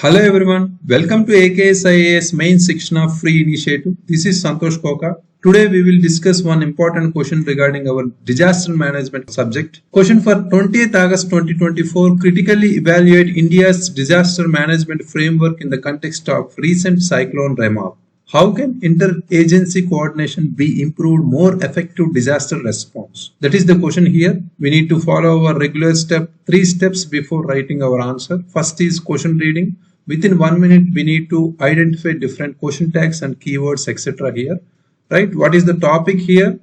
Hello everyone, welcome to AKSIAS main Shikshna free initiative. This is Santosh Koka. Today we will discuss one important question regarding our disaster management subject. Question for 20th August 2024, critically evaluate India's disaster management framework in the context of recent cyclone Remal. How can interagency coordination be improved more effective disaster response? That is the question here. We need to follow our regular three steps before writing our answer. First is question reading. Within 1 minute, we need to identify different question tags and keywords, etc. here. Right? What is the topic here?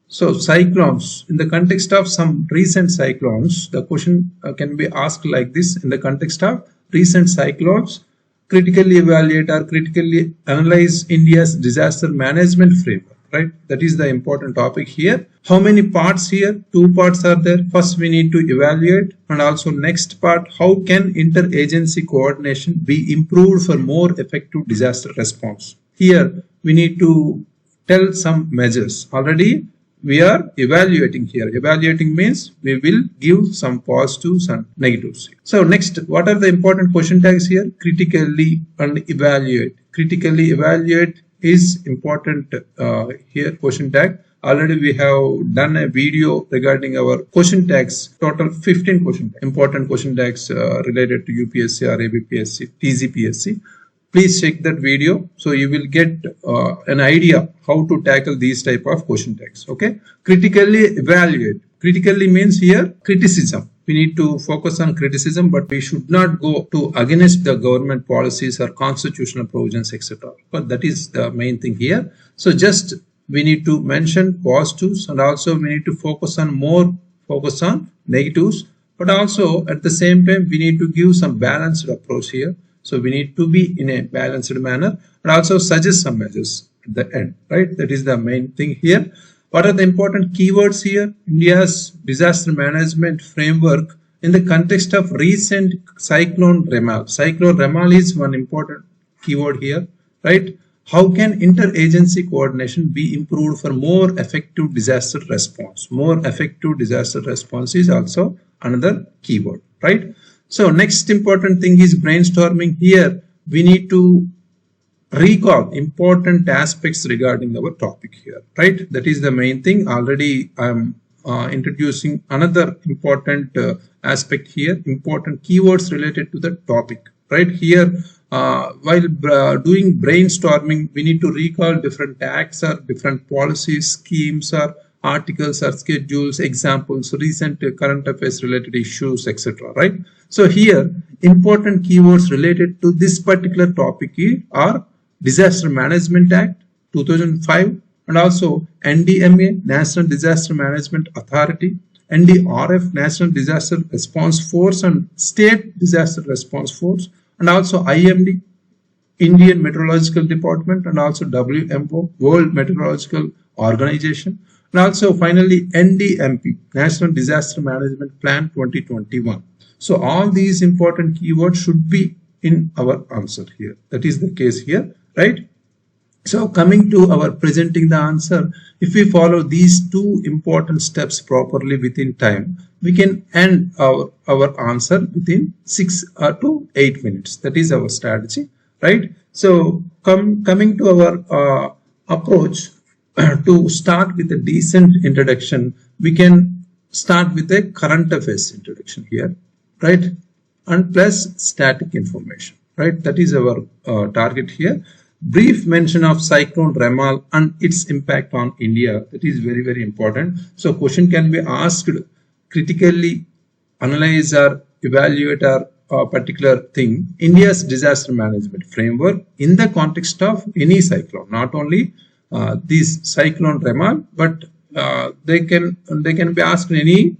So cyclones. In the context of some recent cyclones, the question can be asked like this. In the context of recent cyclones, critically evaluate or critically analyze India's disaster management framework, right? That is the important topic here. How many parts here? 2 parts are there. First, we need to evaluate, and also next part, how can interagency coordination be improved for more effective disaster response? Here, we need to tell some measures. Already, we are evaluating here. Evaluating means we will give some positives and negatives. So next, what are the important question tags here? Critically and evaluate. Critically evaluate is important here question tag. Already we have done a video regarding our question tags, total 15 question tags, important question tags related to UPSC or ABPSC, tspsc. Please check that video so you will get an idea how to tackle these type of question tags. Okay, critically evaluate. Critically means here criticism. We need to focus on criticism, but we should not go to against the government policies or constitutional provisions, etc. But that is the main thing here. So just we need to mention positives, and also we need to focus on negatives, but also at the same time we need to give some balanced approach here. So we need to be in a balanced manner and also suggest some measures at the end, right? That is the main thing here. What are the important keywords here? India's disaster management framework in the context of recent cyclone Remal. Cyclone Remal is one important keyword here, right? How can interagency coordination be improved for more effective disaster response? More effective disaster response is also another keyword, right? So next important thing is brainstorming. Here we need to recall important aspects regarding our topic here, right? That is the main thing. Already I'm introducing another important aspect here, important keywords related to the topic, right? Here while doing brainstorming, we need to recall different tags or different policies, schemes or articles or schedules, examples, recent current affairs related issues, etc. Right? So here important keywords related to this particular topic are Disaster Management Act 2005 and also NDMA, National Disaster Management Authority, NDRF, National Disaster Response Force and State Disaster Response Force, and also IMD, Indian Meteorological Department, and also WMO, World Meteorological Organization, and also finally NDMP, National Disaster Management Plan 2021. So all these important keywords should be in our answer here. That is the case here, right? So coming to our presenting the answer, if we follow these two important steps properly within time, we can end our answer within 6 to 8 minutes. That is our strategy, right? So coming to our approach to start with a decent introduction, we can start with a current affairs introduction here, right? And plus static information, right? That is our target here. Brief mention of cyclone Remal and its impact on India. That is very, very important. So question can be asked, critically analyze or evaluate a particular thing, India's disaster management framework in the context of any cyclone, not only this cyclone Remal, but they can be asked in any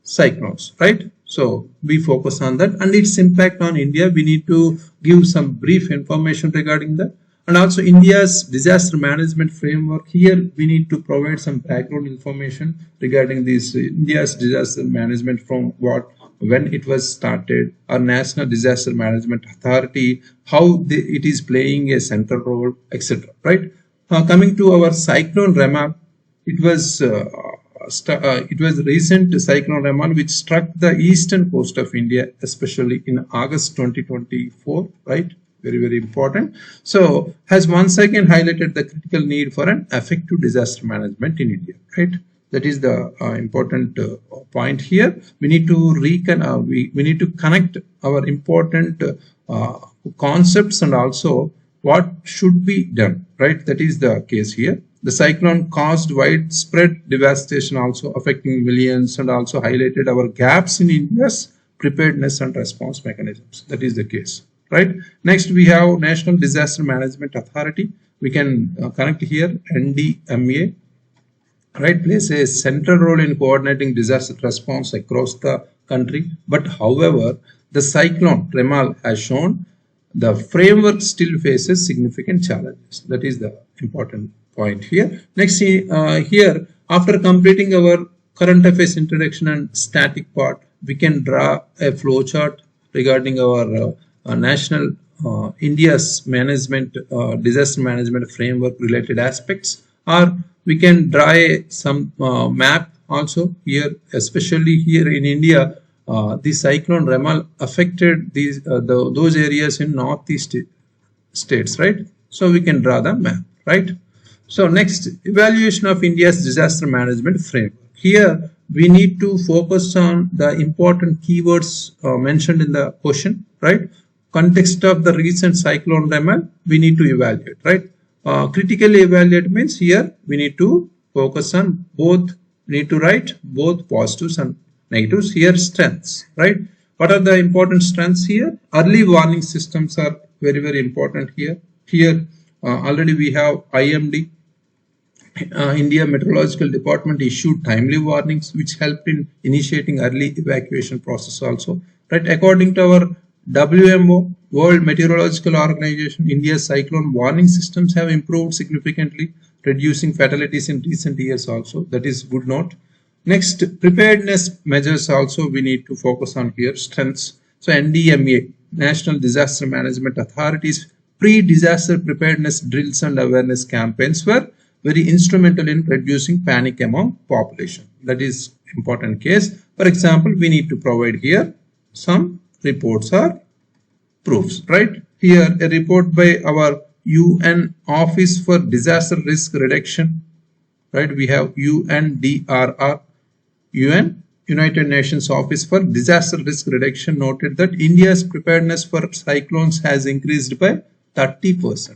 cyclones, right? So we focus on that and its impact on India. We need to give some brief information regarding that. And also India's disaster management framework. Here we need to provide some background information regarding this India's disaster management from when it was started, our National Disaster Management Authority, how it is playing a central role, etc. Right? Coming to our cyclone Remal, it was it was recent cyclone Ramal which struck the eastern coast of India, especially in August 2024, right? Very, very important. So has once again highlighted the critical need for an effective disaster management in India, right? That is the important point here. We need to we need to connect our important concepts and also what should be done, right? That is the case here. The cyclone caused widespread devastation, also affecting millions, and also highlighted our gaps in India's preparedness and response mechanisms. That is the case, right? Next, we have National Disaster Management Authority. We can connect here NDMA, right? Plays a central role in coordinating disaster response across the country. But however, the cyclone Remal has shown the framework still faces significant challenges. That is the important point here. Next, here, after completing our current affairs introduction and static part, we can draw a flow chart regarding our national India's management disaster management framework related aspects, or we can draw some map also here, especially here in India. The cyclone Remal affected these those areas in northeast states, right? So we can draw the map, right? So next, evaluation of India's disaster management framework. Here we need to focus on the important keywords mentioned in the question, right? Context of the recent cyclone Remal, we need to evaluate, right? Critically evaluate means here we need to focus on both, need to write both positives and negatives. Here strengths, right? What are the important strengths here? Early warning systems are very, very important here. Here already we have IMD, India Meteorological Department issued timely warnings which helped in initiating early evacuation process also, right? According to our WMO, World Meteorological Organization, India's cyclone warning systems have improved significantly, reducing fatalities in recent years also. That is good note. Next, preparedness measures also we need to focus on here, strengths. So NDMA, National Disaster Management Authorities, pre-disaster preparedness drills and awareness campaigns were very instrumental in reducing panic among population. That is important case. For example, we need to provide here some reports or proofs, right? Here a report by our UN Office for Disaster Risk Reduction, right? We have UNDRR, UN, United Nations Office for Disaster Risk Reduction, noted that India's preparedness for cyclones has increased by 30%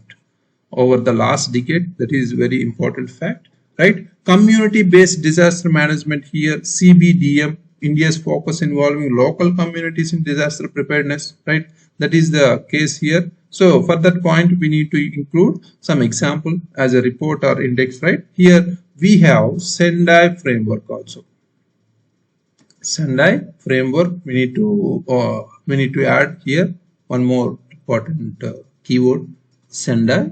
over the last decade. That is very important fact, right? Community-based disaster management here, CBDM, India's focus involving local communities in disaster preparedness, right? That is the case here. So for that point, we need to include some example as a report or index, right? Here we have Sendai framework also. Sendai framework, we need to add here one more important keyword, Sendai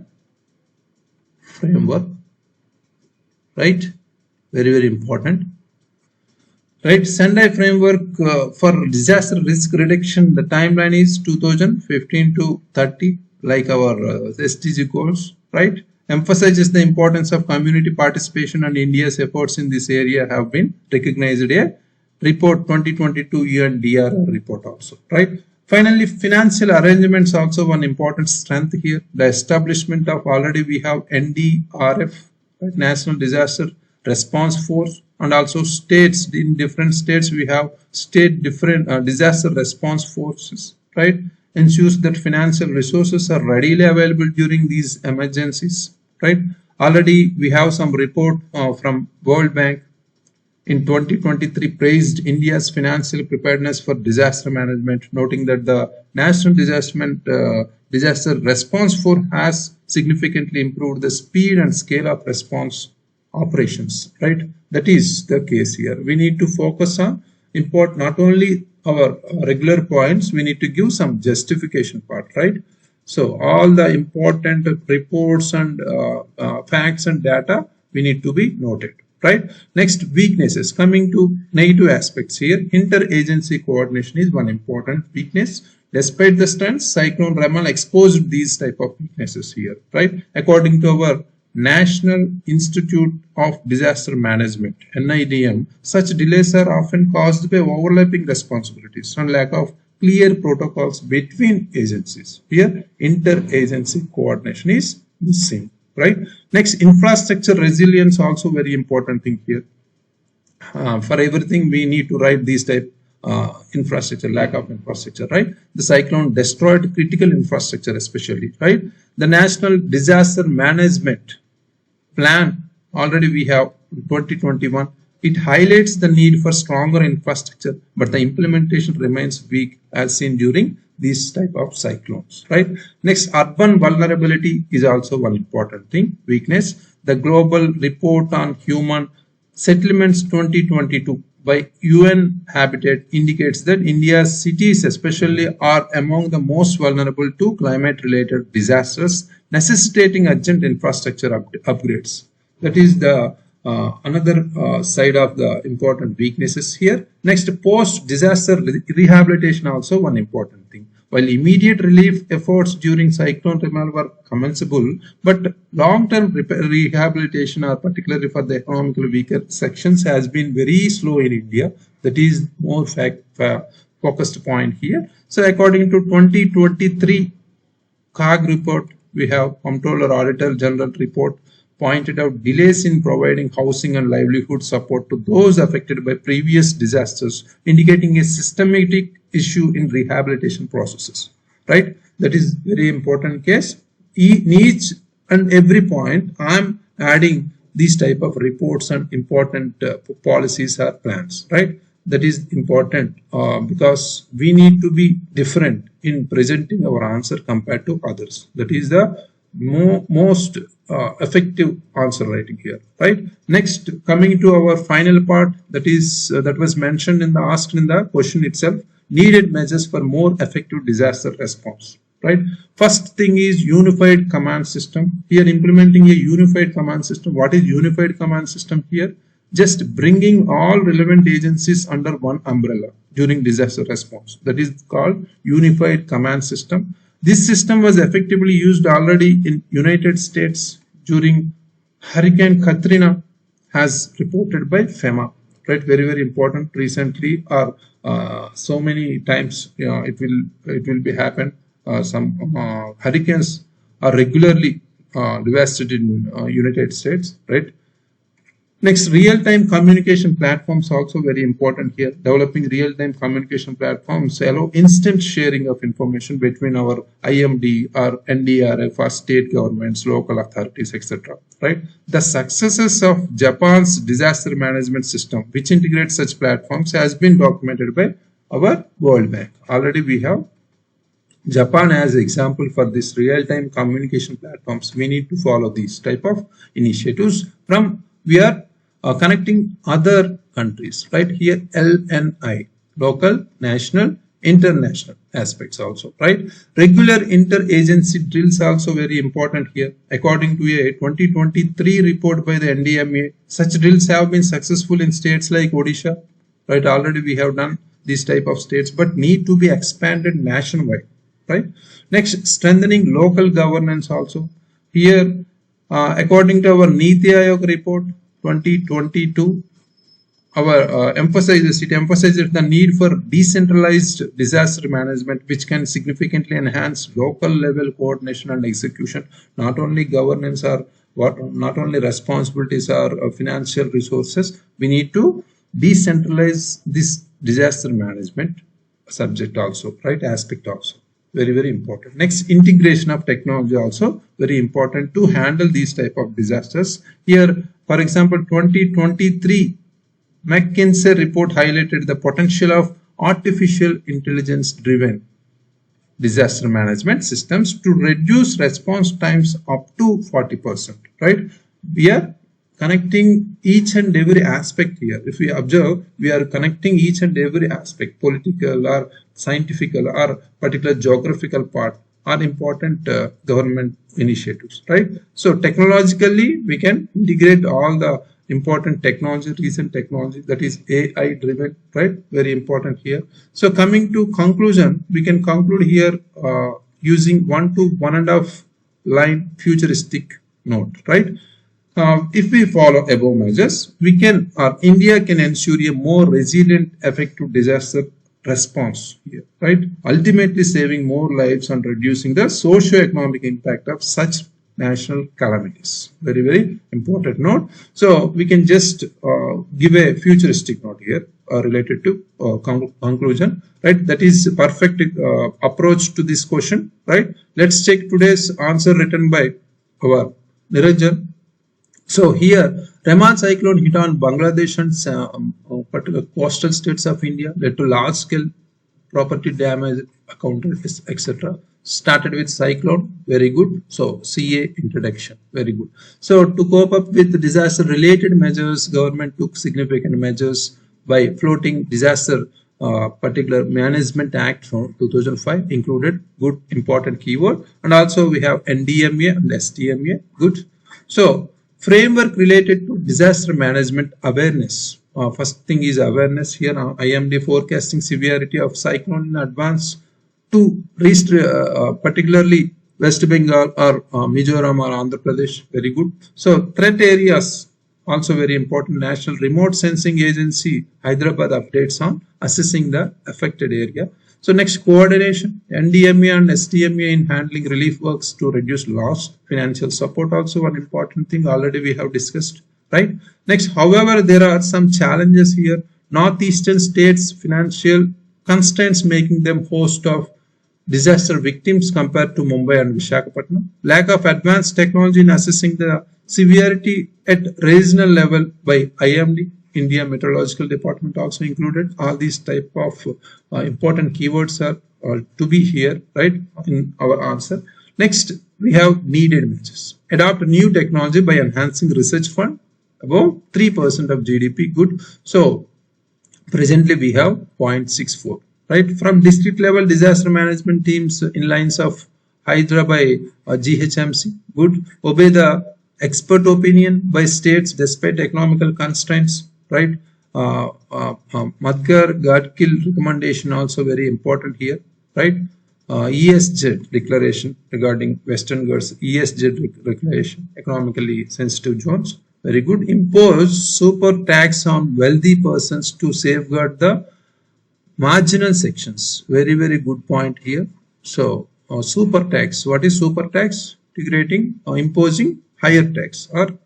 framework, right? Very, very important, right? Sendai framework for disaster risk reduction, the timeline is 2015 to 30, like our SDG goals, right? Emphasizes the importance of community participation, and India's efforts in this area have been recognized. A report 2022 UNDRR report also, right? Finally, financial arrangements also one important strength here. The establishment of, already we have NDRF, right? National Disaster Response Force, and also states, in different states we have state different disaster response forces, right? Ensures that financial resources are readily available during these emergencies, right? Already we have some report from World Bank in 2023 praised India's financial preparedness for disaster management, noting that the National Disaster Response Force has significantly improved the speed and scale of response operations, right? That is the case here. We need to focus on import not only our regular points, we need to give some justification part, right? So all the important reports and facts and data we need to be noted, right? Next, weaknesses. Coming to negative aspects here, interagency coordination is one important weakness. Despite the strengths, cyclone Ramal exposed these type of weaknesses here, right? According to our National Institute of Disaster Management (NIDM), such delays are often caused by overlapping responsibilities and lack of clear protocols between agencies. Here, inter-agency coordination is missing. Right. Next, infrastructure resilience also very important thing here. For everything we need to write these type infrastructure, lack of infrastructure, right? The cyclone destroyed critical infrastructure especially, right? The National Disaster Management Plan already we have 2021. It highlights the need for stronger infrastructure, but the implementation remains weak as seen during these type of cyclones, right? Next, urban vulnerability is also one important thing, weakness. The Global Report on Human Settlements 2022 by UN Habitat indicates that India's cities especially are among the most vulnerable to climate-related disasters, necessitating urgent infrastructure upgrades. That is the another side of the important weaknesses here. Next, post-disaster rehabilitation also one important thing. While immediate relief efforts during cyclone removal were commensable, but long-term rehabilitation, or particularly for the economically weaker sections, has been very slow in India. That is more focused point here. So according to 2023 CAG report, we have Comptroller Auditor General report pointed out delays in providing housing and livelihood support to those affected by previous disasters, indicating a systematic issue in rehabilitation processes, right? That is very important case. In each and every point, I'm adding these type of reports and important policies or plans, right? That is important because we need to be different in presenting our answer compared to others. That is the most effective answer writing here, right? Next, coming to our final part, that is that was mentioned in the asked in the question itself, needed measures for more effective disaster response, right? First thing is unified command system. Here, implementing a unified command system. What is unified command system here? Just bringing all relevant agencies under one umbrella during disaster response. That is called unified command system. This system was effectively used already in United States during Hurricane Katrina, as reported by FEMA, right? Very, very important recently, or so many times it will be happen. Some hurricanes are regularly devastated in United States, right? Next, real-time communication platforms also very important here. Developing real-time communication platforms allow instant sharing of information between our IMD or NDRF or state governments, local authorities, etc. Right? The successes of Japan's disaster management system, which integrates such platforms, has been documented by our World Bank. Already we have Japan as example for this real-time communication platforms. We need to follow these type of initiatives. From we are connecting other countries, right? Here LNI, local, national, international aspects also, right? Regular inter-agency drills also very important here. According to a 2023 report by the NDMA, such drills have been successful in states like Odisha, right? Already we have done these type of states, but need to be expanded nationwide, right? Next, strengthening local governance also. Here, according to our Niti Aayog report 2022, our emphasizes the need for decentralized disaster management, which can significantly enhance local level coordination and execution. Not only governance or not only responsibilities or financial resources, we need to decentralize this disaster management subject also, right? Aspect also. Very, very important. Next, integration of technology also very important to handle these type of disasters. Here, for example, 2023 McKinsey report highlighted the potential of artificial intelligence driven disaster management systems to reduce response times up to 40%, right? We are connecting each and every aspect here. If we observe, we are connecting each and every aspect, political or scientific or particular geographical part are important government initiatives, right? So technologically, we can integrate all the important technology, recent technology, that is AI driven, right? Very important here. So coming to conclusion, we can conclude here using 1 to 1.5 line futuristic note, right? If we follow above measures, we can, or India can ensure a more resilient, effective disaster response here, right? Ultimately saving more lives and reducing the socio-economic impact of such national calamities. Very, very important note. So we can just give a futuristic note here related to conclusion, right? That is a perfect approach to this question, right? Let's check today's answer written by our Niranjan. So here, Raman cyclone hit on Bangladesh and particular coastal states of India, led to large-scale property damage, accounted, etc. Started with cyclone, very good. So CA introduction, very good. So to cope up with disaster-related measures, government took significant measures by floating disaster particular management act from 2005, included good important keyword, and also we have NDMA and STMA, good. So framework related to disaster management awareness. First thing is awareness here. IMD forecasting severity of cyclone in advance to reach particularly West Bengal or Mizoram or Andhra Pradesh. Very good. So threat areas also very important. National Remote Sensing Agency Hyderabad updates on assessing the affected area. So next, coordination, NDMA and STMA in handling relief works to reduce loss. Financial support also one important thing, already we have discussed, right? Next, however, there are some challenges here. Northeastern states financial constraints making them host of disaster victims compared to Mumbai and Visakhapatnam. Lack of advanced technology in assessing the severity at regional level by IMD. India Meteorological Department also included. All these type of important keywords are to be here, right, in our answer. Next, we have needed measures. Adopt new technology by enhancing research fund, above 3% of GDP, good. So presently we have 0.64, right? From district level disaster management teams in lines of Hydra by GHMC, good. Obey the expert opinion by states despite economical constraints, right? Madgar Gadkil recommendation also very important here, right? ESZ declaration regarding Western Ghats, ESZ declaration, economically sensitive zones, very good. Impose super tax on wealthy persons to safeguard the marginal sections, very, very good point here. So super tax, what is super tax? Integrating or imposing higher tax or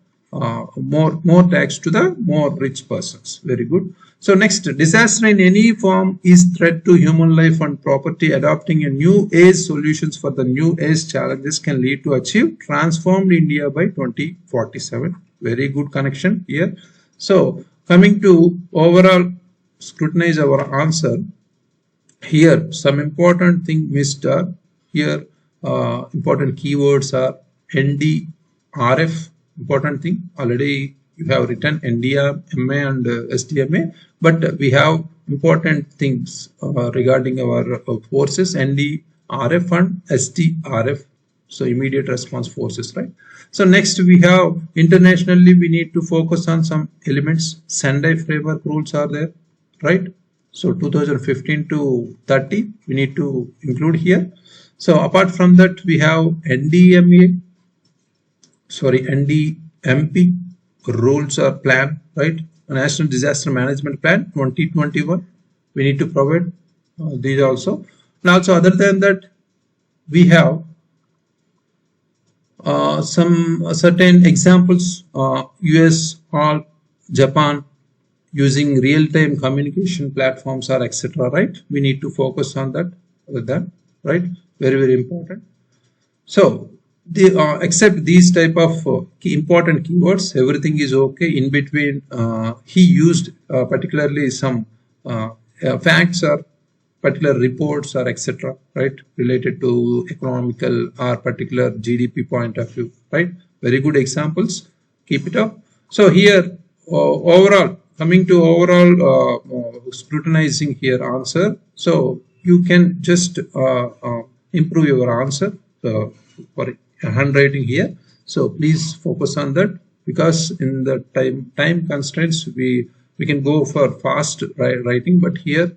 more tax to the more rich persons. Very good. So next, disaster in any form is threat to human life and property. Adopting a new age solutions for the new age challenges can lead to achieve transformed India by 2047. Very good connection here. So coming to overall scrutinize our answer here, some important thing missed are here. Important keywords are NDRF. Important thing, already you have written NDMA and STMA, but we have important things regarding our forces, NDRF and STRF, so immediate response forces, right? So next we have internationally we need to focus on some elements. Sendai framework rules are there, right? So 2015 to 30 we need to include here. So apart from that we have NDMP rules or plan, right? National Disaster Management Plan 2021. We need to provide these also. And also other than that, we have some certain examples, US or Japan using real-time communication platforms or etc. Right? We need to focus on that with that, right? Very, very important. So except these type of important keywords, everything is okay. In between, he used particularly some facts or particular reports or etc. right, related to economical or particular GDP point of view, right? Very good examples. Keep it up. So here overall, coming to overall scrutinizing here answer. So you can just improve your answer for handwriting here. So please focus on that, because in the time constraints we can go for fast writing, but here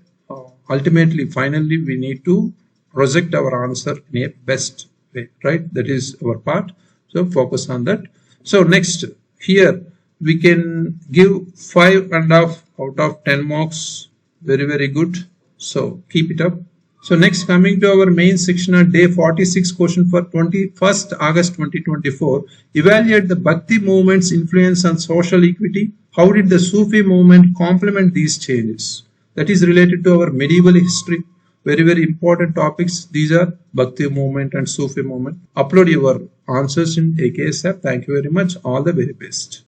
ultimately finally we need to project our answer in a best way, right? That is our part. So focus on that. So next, here we can give 5.5 out of 10 marks. Very good. So keep it up. So next, coming to our main section on day 46 question for 21st August 2024. Evaluate the Bhakti movement's influence on social equity. How did the Sufi movement complement these changes? That is related to our medieval history. Very important topics. These are Bhakti movement and Sufi movement. Upload your answers in AKS app. Thank you very much. All the very best.